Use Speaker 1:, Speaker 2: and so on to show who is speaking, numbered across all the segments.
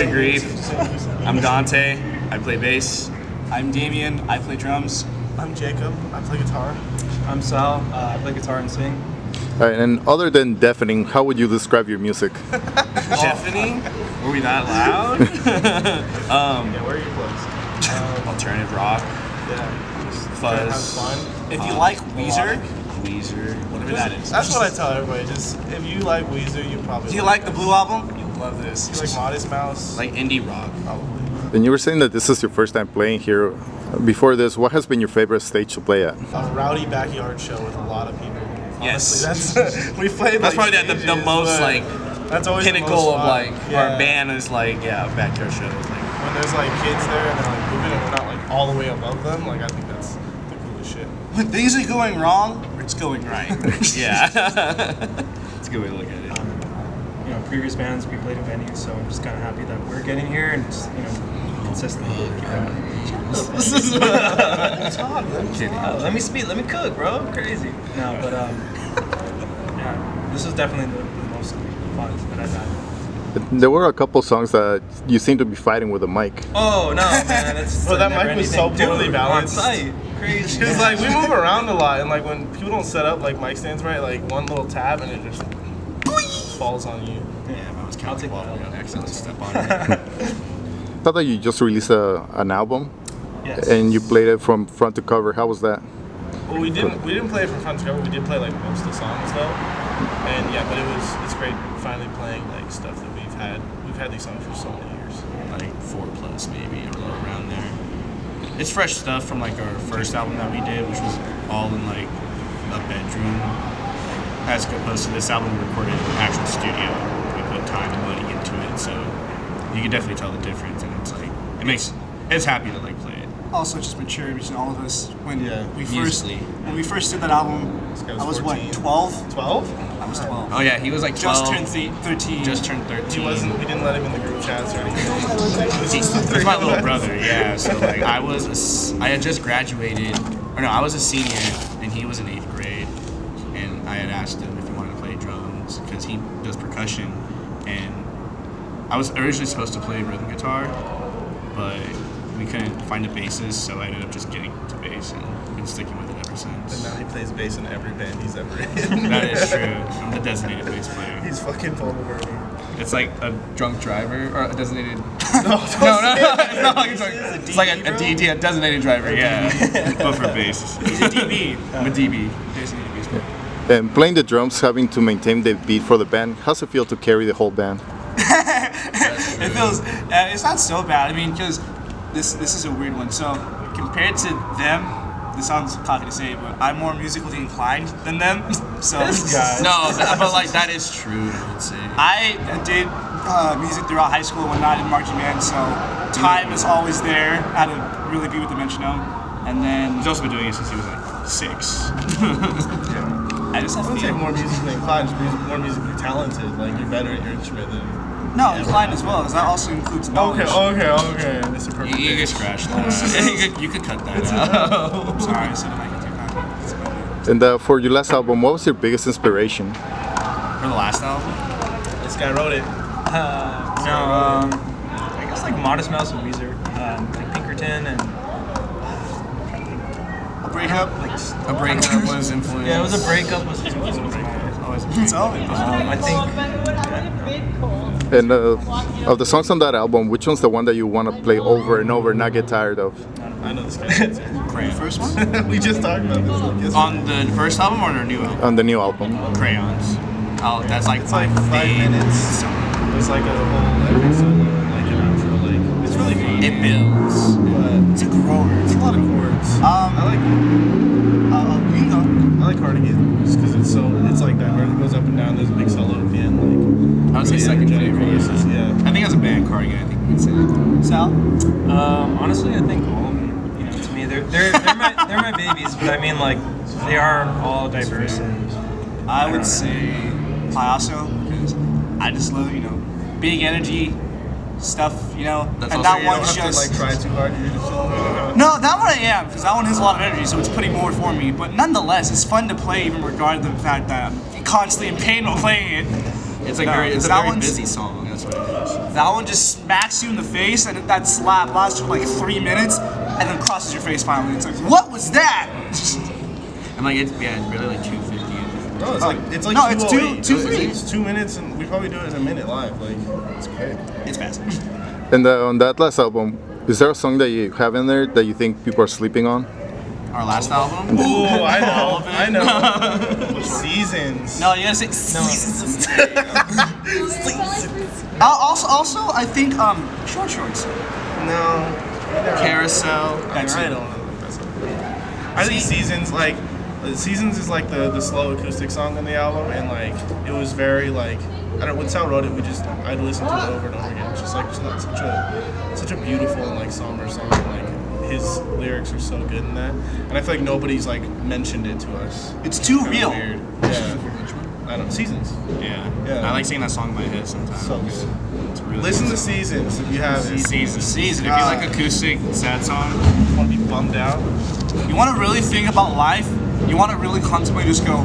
Speaker 1: to GREEF. I'm Dante. I play bass.
Speaker 2: I'm Damien. I play drums.
Speaker 3: I'm Jacob. I play guitar.
Speaker 4: I'm Sal. I play guitar and sing.
Speaker 5: All right, and other than deafening, how would you describe your music?
Speaker 1: Deafening? Were we that loud?
Speaker 3: Yeah, where are your plugs?
Speaker 1: Alternative rock.
Speaker 3: Yeah. Just
Speaker 1: Fuzz.
Speaker 3: Have fun.
Speaker 2: If you like Weezer,
Speaker 1: Whatever that is.
Speaker 3: That's what I tell everybody. Just if you like Weezer, you probably.
Speaker 2: if you like the Blue album, you'll love this.
Speaker 3: You like Modest Mouse.
Speaker 1: Like indie rock.
Speaker 3: Probably.
Speaker 5: And you were saying that this is your first time playing here. Before this, what has been your favorite stage to play at?
Speaker 3: A rowdy backyard show with a lot of people.
Speaker 1: Yes.
Speaker 3: Honestly, that's we played.
Speaker 1: That's
Speaker 3: like,
Speaker 1: probably the most
Speaker 3: but
Speaker 1: like
Speaker 3: that's always the
Speaker 1: pinnacle
Speaker 3: most
Speaker 1: of
Speaker 3: fun.
Speaker 1: like
Speaker 3: Yeah.
Speaker 1: our band is like backyard shows. Like
Speaker 3: When there's like kids there and they're like moving and we're not like all the way above them, like I think that's the coolest shit.
Speaker 2: When things are going wrong, it's going right.
Speaker 1: yeah. It's a good way to look at it.
Speaker 4: You know, previous bands we played in venues, so I'm just kind of happy that we're getting here and just, you know, consistently keep going.
Speaker 1: I'm kidding.
Speaker 4: Let me speak. Let me cook, bro. Crazy. No, but yeah, this is definitely the most fun that I've had.
Speaker 5: There were a couple songs that you seem to be fighting with a mic.
Speaker 4: Oh no, man! It's
Speaker 3: Bro, that
Speaker 4: never
Speaker 3: mic was so
Speaker 4: anything.
Speaker 3: poorly
Speaker 4: Dude,
Speaker 3: balanced.
Speaker 4: on site. Crazy.
Speaker 3: Because like we move around a lot, and like when people don't set up like mic stands right, like one little tab and it just falls on you.
Speaker 1: Yeah, if I was counting
Speaker 4: take
Speaker 1: while
Speaker 4: that.
Speaker 1: we accidentally step on it.
Speaker 5: I thought that you just released an album,
Speaker 4: Yes.
Speaker 5: and you played it from front to cover. How was that?
Speaker 3: Well, we didn't play it from front to cover. We did play like most of the songs though, and yeah, but it's great finally playing like stuff that we've had these songs for so many years.
Speaker 1: Like 4+ maybe, or around there. It's fresh stuff from like our first album that we did, which was all in like a bedroom. As opposed to this album, we recorded in an actual studio. We put time and money into it, so you can definitely tell the difference. And it's like it's happy to like play it.
Speaker 2: Also, just maturity between all of us. When
Speaker 1: musically.
Speaker 2: we first did that album,
Speaker 3: guy was
Speaker 2: I was
Speaker 3: 14.
Speaker 2: what, 12?
Speaker 3: 12?
Speaker 2: I was 12.
Speaker 1: Oh yeah, he was like 12.
Speaker 2: Just turned 13.
Speaker 1: Just turned 13.
Speaker 3: We didn't let him in the group chats or anything.
Speaker 1: He's my little brother, yeah. So like I had just graduated, or no, I was a senior and he was in 8th grade, and I had asked him if he wanted to play drums because he does percussion, and I was originally supposed to play rhythm guitar, but we couldn't find a bassist, so I ended up just getting to bass and been sticking with it ever
Speaker 3: And
Speaker 1: since.
Speaker 3: now he plays bass in every band he's ever in.
Speaker 1: That is true. I'm the designated bass player.
Speaker 3: He's fucking Paul McCartney.
Speaker 1: It's like a drunk driver or a designated.
Speaker 3: No,
Speaker 1: It's not like a drunk. It's like a DD, a designated driver, yeah. But for bass.
Speaker 2: He's a DB.
Speaker 1: I'm a DB.
Speaker 2: Designated bass player.
Speaker 5: And playing the drums, having to maintain the beat for the band, how's it feel to carry the whole band?
Speaker 2: It feels, it's not so bad. I mean, because this is a weird one. So compared to them, this sounds cocky to say, but I'm more musically inclined than them. So
Speaker 1: No, but like that is true, I would say.
Speaker 2: I did music throughout high school and whatnot in marching band, so time is always there. I had to really be with the metronome. And then
Speaker 1: He's also been doing it since he was like 6.
Speaker 2: I just have
Speaker 3: I would say
Speaker 2: feel.
Speaker 3: more musically inclined, just more musically talented. Like you're better at your instrument than.
Speaker 2: No, inclined as well, because that also includes knowledge.
Speaker 3: Okay. That's a perfect.
Speaker 1: You get scratched that. You could cut that out.
Speaker 2: I'm sorry, I said it like that.
Speaker 5: And for your last album, what was your biggest inspiration?
Speaker 1: For the last album?
Speaker 3: This guy wrote it.
Speaker 4: I guess like Modest Mouse and Weezer, like Pinkerton and
Speaker 2: A breakup?
Speaker 1: A breakup was influenced.
Speaker 4: yeah, it was a breakup. Was
Speaker 2: It's always.
Speaker 4: I think.
Speaker 5: And of the songs on that album, which one's the one that you want to play over and over, not get tired of?
Speaker 3: I know this guy.
Speaker 1: Crayons.
Speaker 2: First one?
Speaker 3: We just talked about this. Like, yesterday.
Speaker 1: On the first album or their new album?
Speaker 5: On the new album.
Speaker 1: Crayons. Oh, that's like
Speaker 3: It's
Speaker 1: my
Speaker 3: like 5
Speaker 1: favorite
Speaker 3: minutes.
Speaker 1: song.
Speaker 3: There's like a whole epic solo and like an outro. Like it's really fun.
Speaker 1: It builds.
Speaker 3: But
Speaker 2: It's a grower.
Speaker 3: it's a lot of chords. I
Speaker 2: You know.
Speaker 3: like Cardigan just because it's like that where it goes up and down. There's a big solo at the end. Like
Speaker 1: I would say
Speaker 3: really
Speaker 1: second
Speaker 3: energetic
Speaker 1: favorite.
Speaker 3: choruses, yeah.
Speaker 1: I think as a band, Cardigan, I think we would say that.
Speaker 2: Sal?
Speaker 4: Honestly, I think all of them. You know, to me, they're my babies. But I mean, like, they are all diverse and.
Speaker 2: I would say Payaso, because I just love, big energy stuff,
Speaker 1: That's
Speaker 2: and
Speaker 1: also-
Speaker 2: that
Speaker 3: You don't
Speaker 2: one's
Speaker 3: have
Speaker 2: just.
Speaker 3: to like try too hard. You're just
Speaker 2: No, that one I am, because that one has a lot of energy, so it's putting more for me. But nonetheless, it's fun to play, even regardless of the fact that I'm constantly in pain while playing it.
Speaker 1: It's like
Speaker 2: No,
Speaker 1: it's a
Speaker 2: that
Speaker 1: very
Speaker 2: one's-
Speaker 1: busy song. That's what it is.
Speaker 2: That one just smacks you in the face, and that slap lasts for like 3 minutes, and then crosses your face finally. It's like, what was that?
Speaker 1: And like it's really like 250.
Speaker 3: No, it's like
Speaker 2: No, it's
Speaker 3: 208.
Speaker 2: 2:03.
Speaker 3: It's 2 minutes, and we probably do it in a minute live. Like, it's great.
Speaker 2: It's fast.
Speaker 5: And on that last album, is there a song that you have in there that you think people are sleeping on?
Speaker 1: Our last album.
Speaker 3: Ooh, I know, I know. Seasons.
Speaker 2: No, you gotta say seasons. Also, I think short shorts.
Speaker 3: No.
Speaker 1: Carousel.
Speaker 2: That's
Speaker 3: I
Speaker 2: it.
Speaker 3: don't know. That's I think Seasons, like, Seasons is like the slow acoustic song on the album, and like it was very like, I don't. When Sal wrote it, I'd listen to it over and over again. It's just like it's not such a beautiful and like somber song. Like his lyrics are so good in that, and I feel like nobody's like mentioned it to us.
Speaker 2: It's too
Speaker 3: Kinda
Speaker 2: real.
Speaker 3: Weird. Yeah. I don't know. Seasons.
Speaker 1: Yeah.
Speaker 3: Yeah.
Speaker 1: I like singing that song in my head sometimes.
Speaker 3: So good.
Speaker 1: It's really
Speaker 3: Listen
Speaker 1: good
Speaker 3: to
Speaker 1: song.
Speaker 3: Seasons if you haven't.
Speaker 1: Season. If you like acoustic sad song,
Speaker 3: Want to be bummed out?
Speaker 2: You want to really think about life? You want to really contemplate, just go,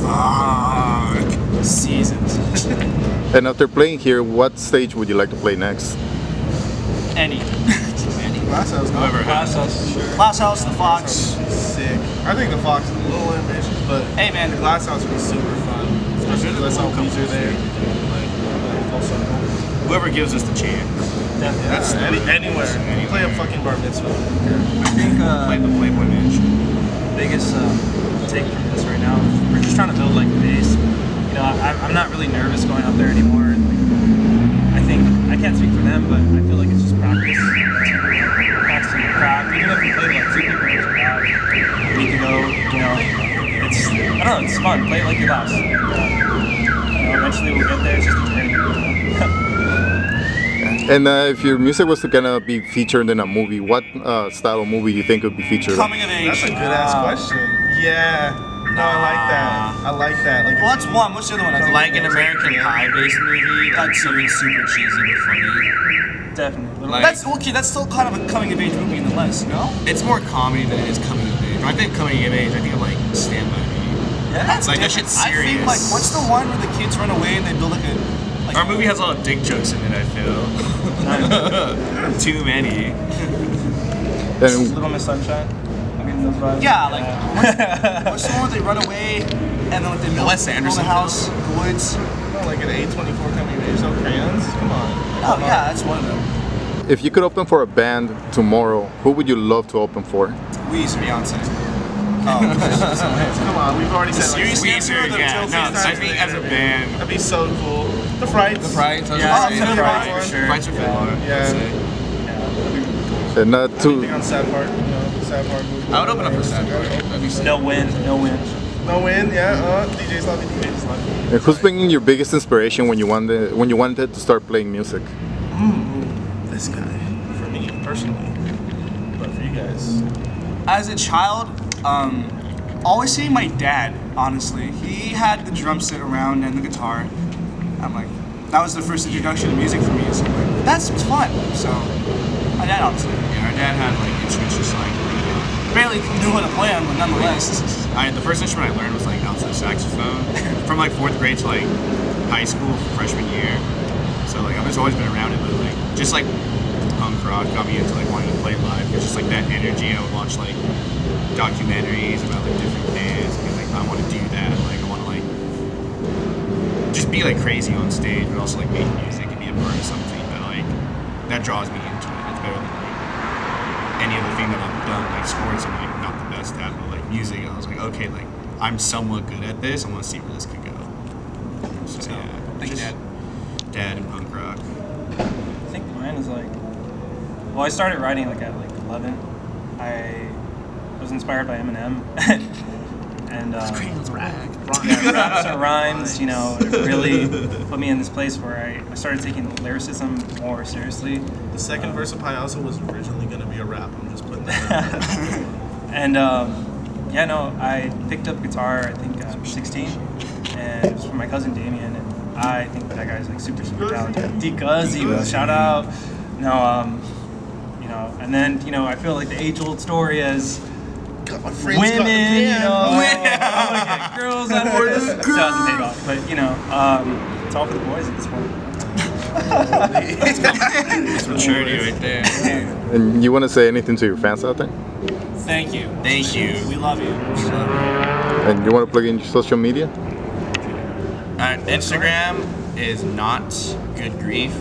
Speaker 2: fuck, seasons.
Speaker 5: And after playing here, what stage would you like to play next?
Speaker 2: Any.
Speaker 3: Glass House. No?
Speaker 1: whoever.
Speaker 4: Glass House, sure.
Speaker 2: Glass House, the Fox.
Speaker 3: Sick. I think the Fox is a little ambitious, but
Speaker 2: Hey man,
Speaker 3: the Glass House would be super fun. Especially because I saw Weezer there. Like, full circle.
Speaker 1: Whoever gives us the chance.
Speaker 3: That's anywhere. Play a fucking bar mitzvah.
Speaker 4: I think
Speaker 1: Play the Playboy Mansion.
Speaker 4: biggest take from this right now, we're just trying to build like the base. You know, I'm not really nervous going out there anymore. And, like, I think I can't speak for them, but I feel like it's just practice. Practicing your craft. Even if we played like 2 people a week ago, you know, it's I don't know, it's fun. Play it like your last. And, you know, eventually we'll get there. It's just a journey. You know?
Speaker 5: And if your music was to kind of be featured in a movie, what style of movie do you think would be featured?
Speaker 2: coming of
Speaker 3: That's
Speaker 2: age.
Speaker 3: a good ass question. Yeah. No, I like that. I like that. Like,
Speaker 2: Well, that's one. What's the other one? I think?
Speaker 1: Like an American Pie based movie, like something super cheesy but funny.
Speaker 4: Definitely.
Speaker 1: Like-
Speaker 2: That's okay. That's still kind of a coming of age movie nonetheless. No.
Speaker 1: It's more comedy than it is coming of age. When I think coming of age, I think of like Stand By Me.
Speaker 2: Yeah, that's
Speaker 1: Like, that
Speaker 2: different.
Speaker 1: shit's
Speaker 2: I think
Speaker 1: serious.
Speaker 2: like what's the one where the kids run away and they build like a. Like,
Speaker 1: Our movie has a lot of dick jokes in it, I feel. Too many.
Speaker 5: And
Speaker 4: Little Miss Sunshine. I mean, those vibes.
Speaker 2: Yeah, like what's the one where they run away and then like they build,
Speaker 1: Wes
Speaker 2: build
Speaker 1: Anderson
Speaker 2: a house,
Speaker 1: film?
Speaker 2: the woods.
Speaker 3: like an A24 coming of age. No crayons. Come on.
Speaker 2: Oh yeah, that's one of them.
Speaker 5: if you could open for a band tomorrow, who would you love to open for?
Speaker 2: Weezer, Beyonce.
Speaker 3: Come on. We've already said like,
Speaker 2: serious answer or the
Speaker 1: Yeah,
Speaker 2: joke
Speaker 1: no,
Speaker 2: answer?
Speaker 1: I think as a band,
Speaker 3: that'd be so cool. The Frights.
Speaker 1: Frights.
Speaker 2: Yeah,
Speaker 1: the
Speaker 2: Fiddler
Speaker 1: Frights
Speaker 3: Bar,
Speaker 1: for
Speaker 4: sure.
Speaker 1: Frights or Fiddler.
Speaker 3: Yeah.
Speaker 5: And
Speaker 3: Anything on Sad Part? You know, Sad Part movie.
Speaker 1: I would open up for Sad Part. That'd be sick.
Speaker 4: No win. No win.
Speaker 3: No win. Yeah. DJ Sloppy. DJ Sloppy.
Speaker 5: and who's been your biggest inspiration when you wanted to start playing music?
Speaker 3: This guy. For me personally, but for you guys.
Speaker 2: As a child, always seeing my dad, honestly. He had the drum set around and the guitar. I'm like, that was the first introduction to music for me. So I'm like, that's fun. So, my dad, obviously.
Speaker 1: Yeah, our dad had like instruments just like.
Speaker 2: Barely knew how to play them, but nonetheless.
Speaker 1: The first instrument I learned was like alto saxophone from like 4th grade to like high school freshman year. So like I've just always been around it, but like just like punk rock got me into like wanting to play live. It's just like that energy. I would watch like documentaries about like different bands and be like, I want to do that. Like I want to like just be like crazy on stage, but also like make music and be a part of something that like that draws me into it. It's better than like any other thing that I've done. Like sports, I'm like not the best at, but like music, I was like, okay, like I'm somewhat good at this. I want to see where this could go. So yeah,
Speaker 2: Thank you,
Speaker 1: just Dad and punk rock.
Speaker 4: I think mine is like, well, I started writing like at like 11. I was inspired by Eminem, and raps and rhymes. You know, it really put me in this place where I started taking lyricism more seriously.
Speaker 3: The second verse of Payaso was originally gonna be a rap. I'm just putting that out there.
Speaker 4: And yeah, no, I picked up guitar. I think 16, and it was from my cousin Damien, and I think that guy's like super talented. Because he was shout out. No, you know, and then you know, I feel like the age-old story is
Speaker 3: Got my friends
Speaker 4: women,
Speaker 3: got the
Speaker 4: you know,
Speaker 3: piano.
Speaker 4: I want to get girls on board. This hasn't paid off, but you know, it's all for the boys at this point.
Speaker 1: It's maturity right there.
Speaker 5: And you want to say anything to your fans out there?
Speaker 2: Thank you.
Speaker 1: Thank you.
Speaker 2: We love you.
Speaker 5: And you want to plug in your social media?
Speaker 1: Instagram is not Good Grief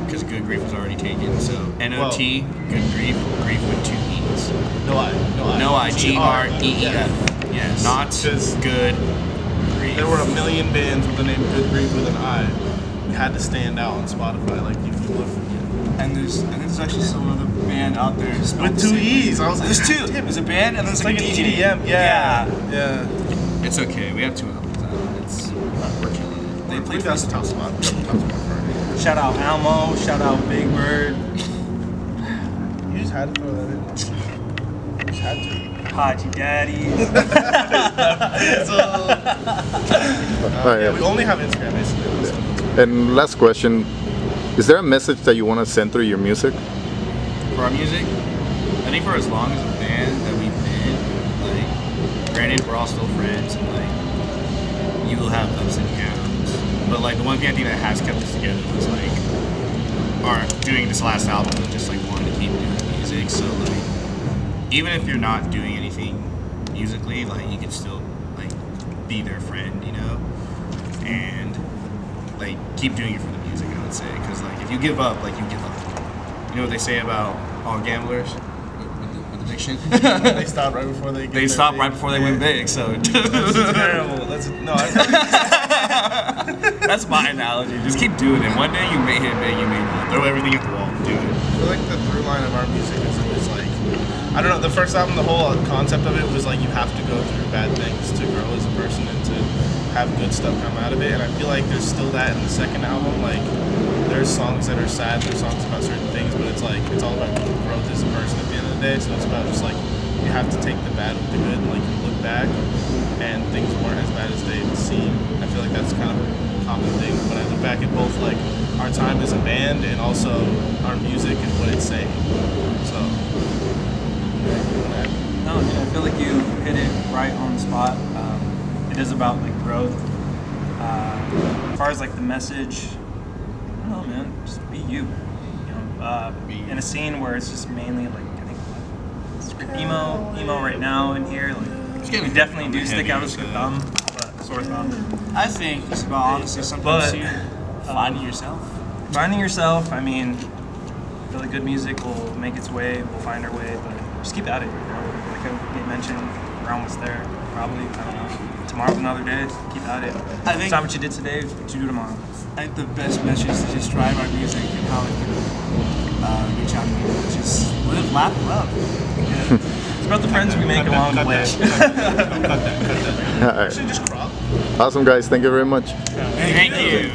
Speaker 1: because Good Grief was already taken. So NOT Good Grief, grief with 2 E's.
Speaker 3: No I.
Speaker 1: No I. GREEF. Yeah, not
Speaker 3: Because
Speaker 1: Good Grief.
Speaker 3: there were a million bands with the name Good Grief with an I. We had to stand out on Spotify. Like if you look
Speaker 2: And there's actually still another band out there spelled
Speaker 3: with
Speaker 2: the
Speaker 3: 2
Speaker 2: same way.
Speaker 3: E's. I was like,
Speaker 2: There's two. There's a band and there's
Speaker 3: It's
Speaker 2: like
Speaker 3: like
Speaker 2: a
Speaker 3: an
Speaker 2: DJ.
Speaker 3: EDM. Yeah.
Speaker 1: It's okay. We have 2 albums out. It's we're killing it.
Speaker 2: They
Speaker 3: We
Speaker 2: played
Speaker 3: got the
Speaker 2: festival.
Speaker 3: top spot. We got the top spot for it.
Speaker 4: Shout out Almo, shout out Big Bird,
Speaker 3: You just had to throw that in. You just had to.
Speaker 4: Haji Daddy.
Speaker 3: Yeah, we only have Instagram basically.
Speaker 5: And last question, is there a message that you want to send through your music?
Speaker 1: For our music, I think for as long as a band that we've been, like, granted we're all still friends and like you will have ups and downs, but like the one thing I think that has kept us together was like our doing this last album and just like wanting to keep doing music. So like even if you're not doing anything musically, like you can still like be their friend, you know, and like keep doing it for the music. I would say because like if you give up, like you give up. You know what they say about all gamblers with addiction?
Speaker 3: They stop right before they get
Speaker 1: They
Speaker 3: their
Speaker 1: stop
Speaker 3: big-
Speaker 1: right before they win big. So
Speaker 3: That's terrible. That's no.
Speaker 1: that's my analogy. Just keep doing it. One day you may hit big, you may not. Throw everything at the wall. Do it.
Speaker 3: I feel like the through line of our music is always like, I don't know, the first album, the whole concept of it was like you have to go through bad things to grow as a person and to have good stuff come out of it. And I feel like there's still that in the second album. Like there's songs that are sad, there's songs about certain things, but it's like it's all about growth as a person at the end of the day. So it's about just like you have to take the bad with the good. And like you look back and things weren't as bad as they seem. I feel like that's kind of a common thing. When I look back at both like our time as a band and also our music and what it's saying. So
Speaker 4: No, dude, I feel like you hit it right on the spot. It is about like growth. As far as like the message, I don't know, man. Just be you. You know, in a scene where it's just mainly like I think it's emo right now in here. Like
Speaker 1: getting
Speaker 4: you definitely do
Speaker 1: heavy
Speaker 4: stick out as a
Speaker 1: with
Speaker 4: thumb, sore thumb.
Speaker 2: I think it's about honestly sometimes you finding yourself.
Speaker 4: Finding yourself. I mean, I feel like good music will make its way. We'll find our way, but just keep at it. You know? Like I mentioned, we're almost there. Probably. I don't know. Tomorrow's another day. Keep at it.
Speaker 2: I think-
Speaker 4: It's not what you did today. It's what you do tomorrow.
Speaker 2: I think the best message to just drive our music and how it can reach out to people is just live, laugh, love.
Speaker 4: It's about the friends we make along the way.
Speaker 5: All
Speaker 3: should
Speaker 5: right.
Speaker 3: just crop.
Speaker 5: Awesome, guys. Thank you very much.
Speaker 1: Thank you.